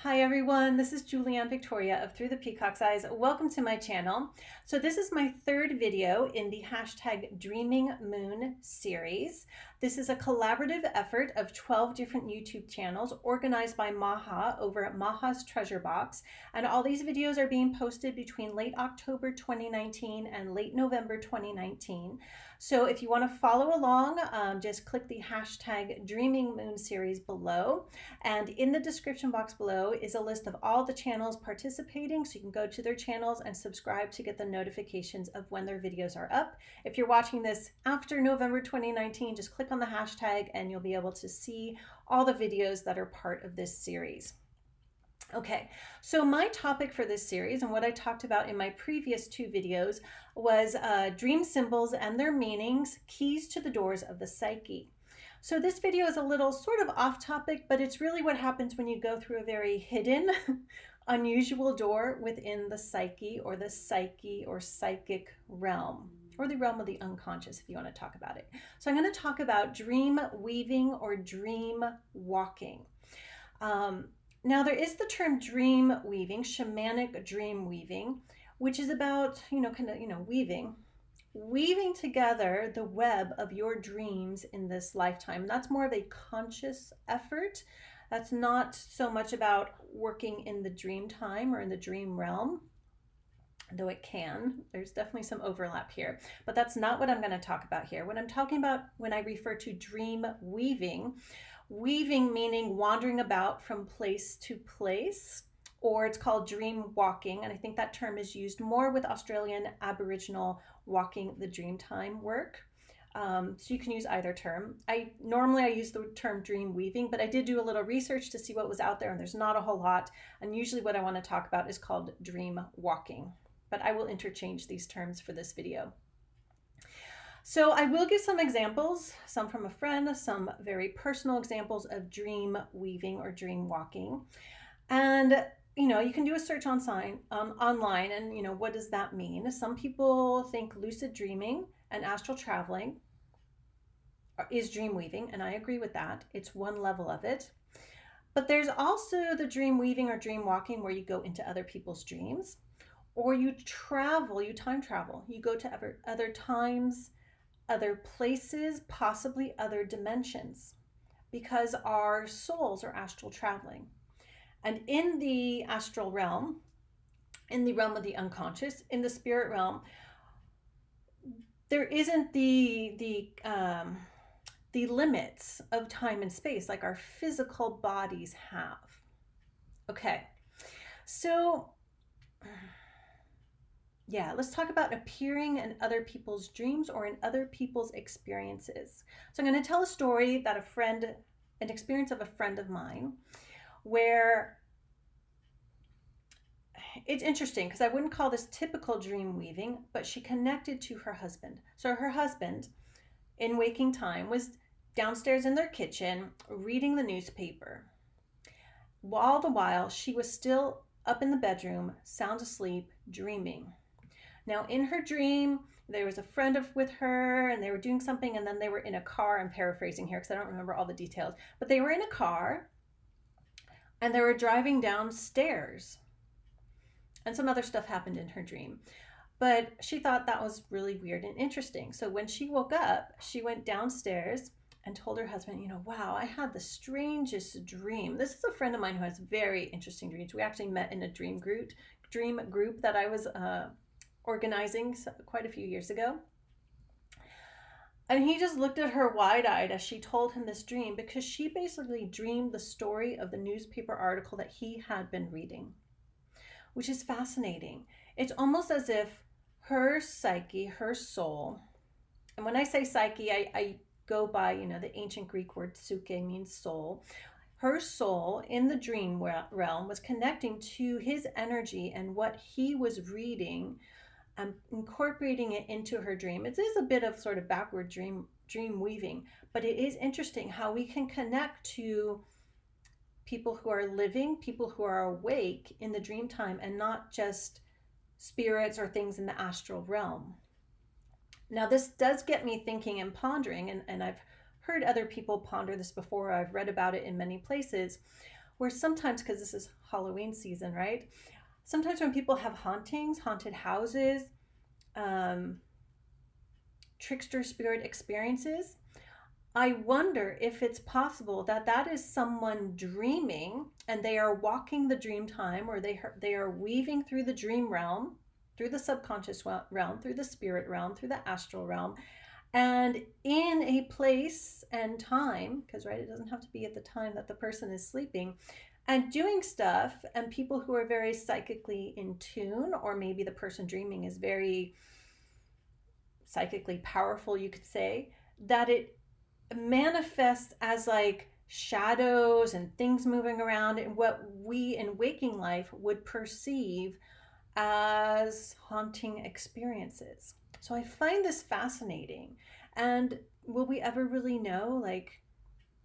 Hi everyone, this is Julianne Victoria of Through the Peacock's Eyes. Welcome to my channel. So this is my third video in the hashtag Dreaming Moon series. This is a collaborative effort of 12 different YouTube channels organized by Maha over at Maha's Treasure Box. And all these videos are being posted between late October 2019 and late November 2019. So if you want to follow along, just click the hashtag Dreaming Moon series below. And in the description box below is a list of all the channels participating, so you can go to their channels and subscribe to get the notifications of when their videos are up. If you're watching this after November 2019, just click on the hashtag and you'll be able to see all the videos that are part of this series. Okay, so my topic for this series and what I talked about in my previous two videos was dream symbols and their meanings, keys to the doors of the psyche. So this video is a little sort of off topic, but it's really what happens when you go through a very hidden, unusual door within the psyche or psychic realm, or the realm of the unconscious if you want to talk about it. So I'm going to talk about dream weaving or dream walking. Now there is the term dream weaving, shamanic dream weaving, which is about, weaving together the web of your dreams in this lifetime. That's more of a conscious effort. That's not so much about working in the dream time or in the dream realm, though it can. There's definitely some overlap here, but that's not what I'm going to talk about here. What I'm talking about when I refer to dream weaving, meaning wandering about from place to place, or it's called dream walking. And I think that term is used more with Australian Aboriginal walking the Dreamtime work. So you can use either term. Normally I use the term dream weaving, but I did do a little research to see what was out there, and there's not a whole lot. And usually what I want to talk about is called dream walking, but I will interchange these terms for this video. So I will give some examples, some from a friend, some very personal examples of dream weaving or dream walking. And you can do a search online and what does that mean? Some people think lucid dreaming and astral traveling is dream weaving, and I agree with that. It's one level of it. But there's also the dream weaving or dream walking where you go into other people's dreams, or you time travel. You go to other times, other places, possibly other dimensions, because our souls are astral traveling. And in the astral realm, in the realm of the unconscious, in the spirit realm, there isn't the limits of time and space like our physical bodies have. Okay, so yeah, let's talk about appearing in other people's dreams or in other people's experiences. So I'm going to tell a story that an experience of a friend of mine, where it's interesting because I wouldn't call this typical dream weaving, but she connected to her husband. So her husband, in waking time, was downstairs in their kitchen reading the newspaper. All the while, she was still up in the bedroom, sound asleep, dreaming. Now, in her dream, there was a friend with her, and they were doing something, and then they were in a car. I'm paraphrasing here because I don't remember all the details, but they were in a car, and they were driving downstairs. And some other stuff happened in her dream. But she thought that was really weird and interesting. So when she woke up, she went downstairs and told her husband, wow, I had the strangest dream. This is a friend of mine who has very interesting dreams. We actually met in a dream group that I was organizing quite a few years ago. And he just looked at her wide-eyed as she told him this dream, because she basically dreamed the story of the newspaper article that he had been reading, which is fascinating. It's almost as if her psyche, her soul, and when I say psyche, I go by, the ancient Greek word psyche means soul. Her soul in the dream realm was connecting to his energy and what he was reading, incorporating it into her dream. It is a bit of sort of backward dream weaving, but it is interesting how we can connect to people who are living, people who are awake in the dream time, and not just spirits or things in the astral realm. Now, this does get me thinking and pondering, and I've heard other people ponder this before. I've read about it in many places. where sometimes, because this is Halloween season, right? Sometimes when people have hauntings, haunted houses, um, trickster spirit experiences, I wonder if it's possible that that is someone dreaming and they are walking the dream time, or they are weaving through the dream realm, through the subconscious realm, through the spirit realm, through the astral realm, and in a place and time, because right, it doesn't have to be at the time that the person is sleeping, and doing stuff, and people who are very psychically in tune, or maybe the person dreaming is very psychically powerful, you could say, that it manifests as like shadows and things moving around, and what we in waking life would perceive as haunting experiences. So I find this fascinating. And will we ever really know, like,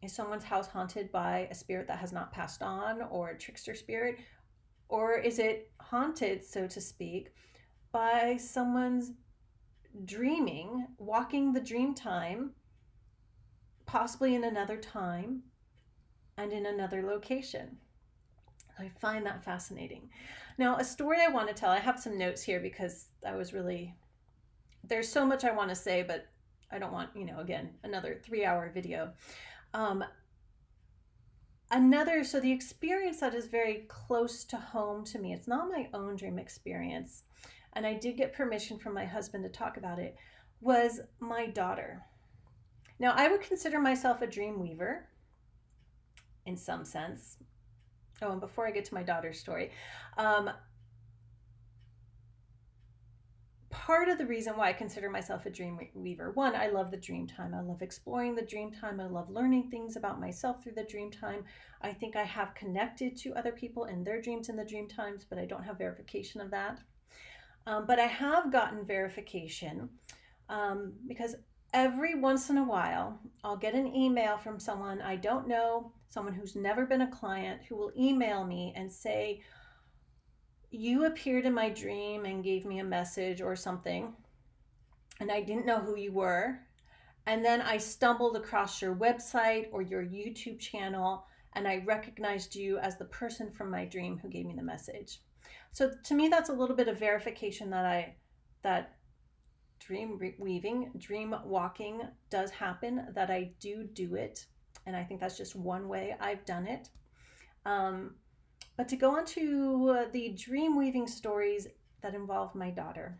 is someone's house haunted by a spirit that has not passed on, or a trickster spirit? Or is it haunted, so to speak, by someone's dreaming, walking the dream time, possibly in another time and in another location? I find that fascinating. Now, a story I want to tell, I have some notes here because I was really, there's so much I want to say, but I don't want, again, another 3-hour video. So the experience that is very close to home to me, it's not my own dream experience, and I did get permission from my husband to talk about it, was my daughter. Now, I would consider myself a dream weaver in some sense. Oh, and before I get to my daughter's story, part of the reason why I consider myself a dream weaver, one, I love the dream time. I love exploring the dream time. I love learning things about myself through the dream time. I think I have connected to other people in their dreams in the dream times, but I don't have verification of that. But I have gotten verification because every once in a while, I'll get an email from someone I don't know, someone who's never been a client, who will email me and say, you appeared in my dream and gave me a message or something, and I didn't know who you were. And then I stumbled across your website or your YouTube channel, and I recognized you as the person from my dream who gave me the message. So to me, that's a little bit of verification that dream weaving, dream walking does happen, that I do it. And I think that's just one way I've done it. But to go on to the dream weaving stories that involve my daughter.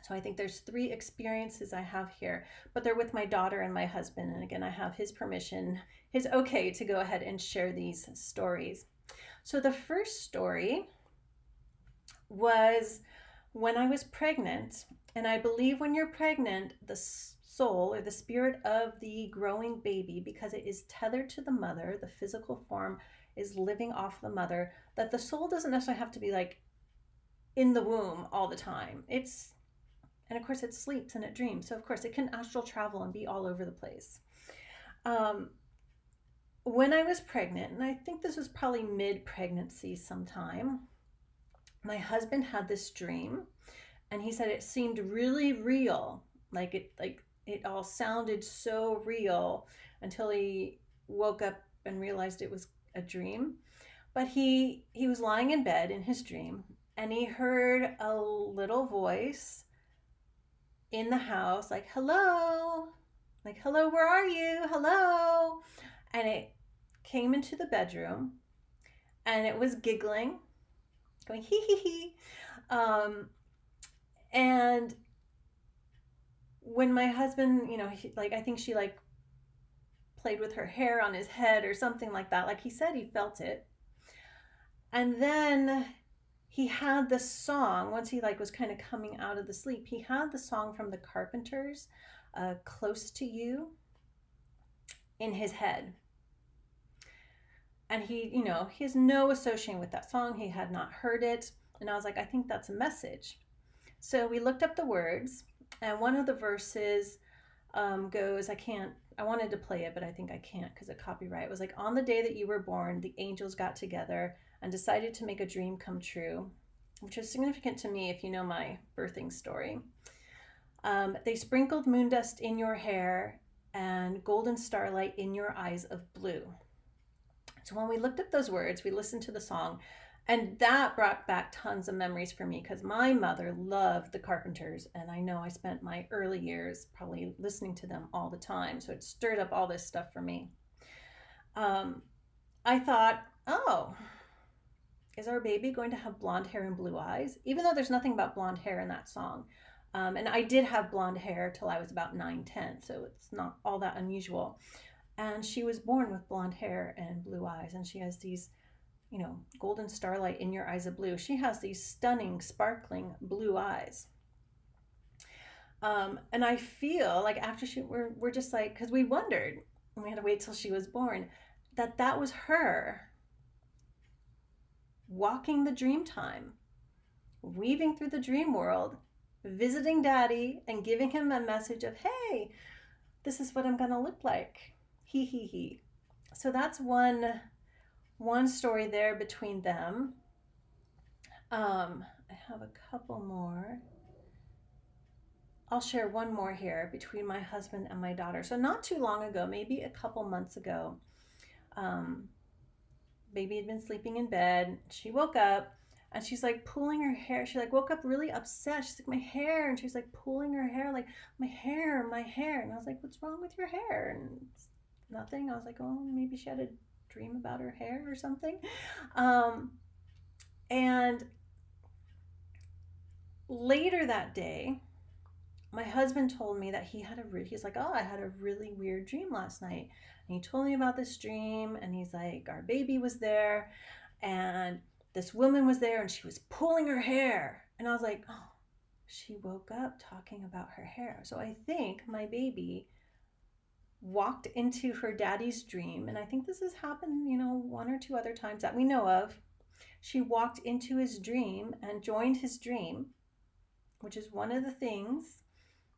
So I think there's 3 experiences I have here, but they're with my daughter and my husband. And again, I have his permission, his okay to go ahead and share these stories. So the first story was when I was pregnant. And I believe when you're pregnant, the soul or the spirit of the growing baby, because it is tethered to the mother, the physical form is living off the mother, that the soul doesn't necessarily have to be like in the womb all the time. And of course it sleeps and it dreams. So of course it can astral travel and be all over the place. When I was pregnant, and I think this was probably mid-pregnancy sometime, my husband had this dream, and he said it seemed really real. Like it all sounded so real until he woke up and realized it was a dream. But he was lying in bed in his dream, and he heard a little voice in the house, like, hello, where are you? Hello. And it came into the bedroom, and it was giggling, going hee hee hee. And when my husband, I think she played with her hair on his head or something like that. Like he said, he felt it. And then he had the song, once he was kind of coming out of the sleep, he had the song from the Carpenters, Close to You, in his head. And he has no association with that song. He had not heard it. And I was like, I think that's a message. So we looked up the words, and one of the verses goes, I wanted to play it, but I think I can't because of copyright. It was like, on the day that you were born, the angels got together and decided to make a dream come true, which is significant to me if you know my birthing story. They sprinkled moon dust in your hair and golden starlight in your eyes of blue. So when we looked up those words, we listened to the song, and that brought back tons of memories for me because my mother loved the Carpenters, and I know I spent my early years probably listening to them all the time. So it stirred up all this stuff for me. Um, I thought, oh, is our baby going to have blonde hair and blue eyes? Even though there's nothing about blonde hair in that song. And I did have blonde hair till I was about 9, 10, so it's not all that unusual. And she was born with blonde hair and blue eyes, and she has these, golden starlight in your eyes of blue. She has these stunning, sparkling blue eyes. And I feel like after we're just like, because we wondered, and we had to wait till she was born, that was her walking the dream time, weaving through the dream world, visiting daddy and giving him a message of, hey, this is what I'm going to look like. He, he, he. So that's one story there between them. I have a couple more. I'll share one more here between my husband and my daughter. So not too long ago, maybe a couple months ago, baby had been sleeping in bed. She woke up and she's like pulling her hair. She like woke up really upset. She's like, my hair. And she's like pulling her hair, like, my hair. And I was like, what's wrong with your hair? And it's nothing. I was like, oh, maybe she had a dream about her hair or something. And later that day, my husband told me that he's like, oh, I had a really weird dream last night. And he told me about this dream, and he's like, our baby was there, and this woman was there, and she was pulling her hair. And I was like, oh, she woke up talking about her hair. So I think my baby walked into her daddy's dream, and I think this has happened, 1 or 2 other times that we know of. She walked into his dream and joined his dream, which is one of the things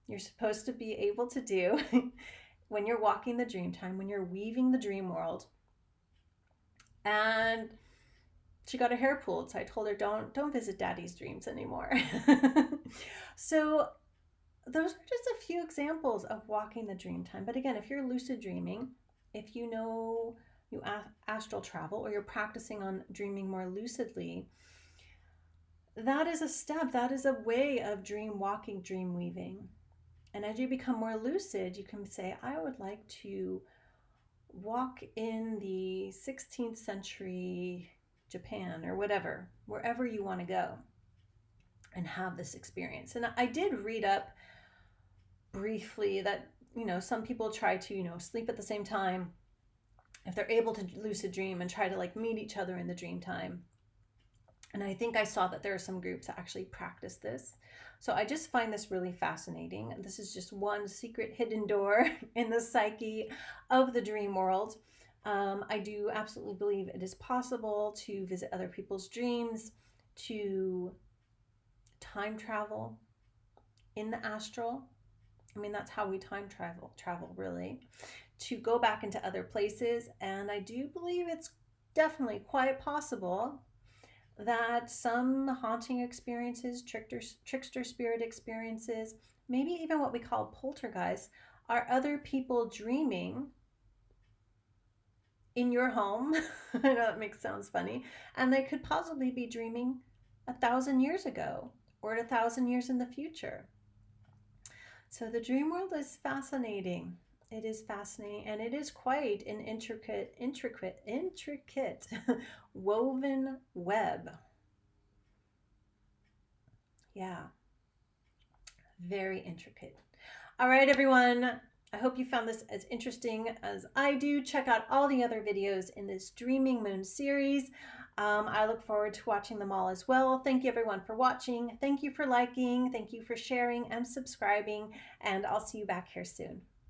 you're supposed to be able to do when you're walking the dream time, when you're weaving the dream world. And she got her hair pulled, so I told her, don't visit daddy's dreams anymore. So those are just a few examples of walking the dream time. But again, if you're lucid dreaming, if you know you astral travel, or you're practicing on dreaming more lucidly, that is a step, that is a way of dream walking, dream weaving. And as you become more lucid, you can say, I would like to walk in the 16th century Japan, or whatever, wherever you want to go and have this experience. And I did read up briefly that, some people try to, sleep at the same time if they're able to lucid dream, and try to like meet each other in the dream time. And I think I saw that there are some groups that actually practice this. So I just find this really fascinating. This is just one secret hidden door in the psyche of the dream world. I do absolutely believe it is possible to visit other people's dreams, to time travel in the astral. I mean, that's how we time travel really, to go back into other places. And I do believe it's definitely quite possible that some haunting experiences, trickster spirit experiences, maybe even what we call poltergeists, are other people dreaming in your home. I know that sounds funny. And they could possibly be dreaming 1,000 years ago, or 1,000 years in the future. So the dream world is fascinating. It is fascinating, and it is quite an intricate woven web. Yeah, very intricate. All right, everyone. I hope you found this as interesting as I do. Check out all the other videos in this Dreaming Moon series. I look forward to watching them all as well. Thank you, everyone, for watching. Thank you for liking. Thank you for sharing and subscribing. And I'll see you back here soon.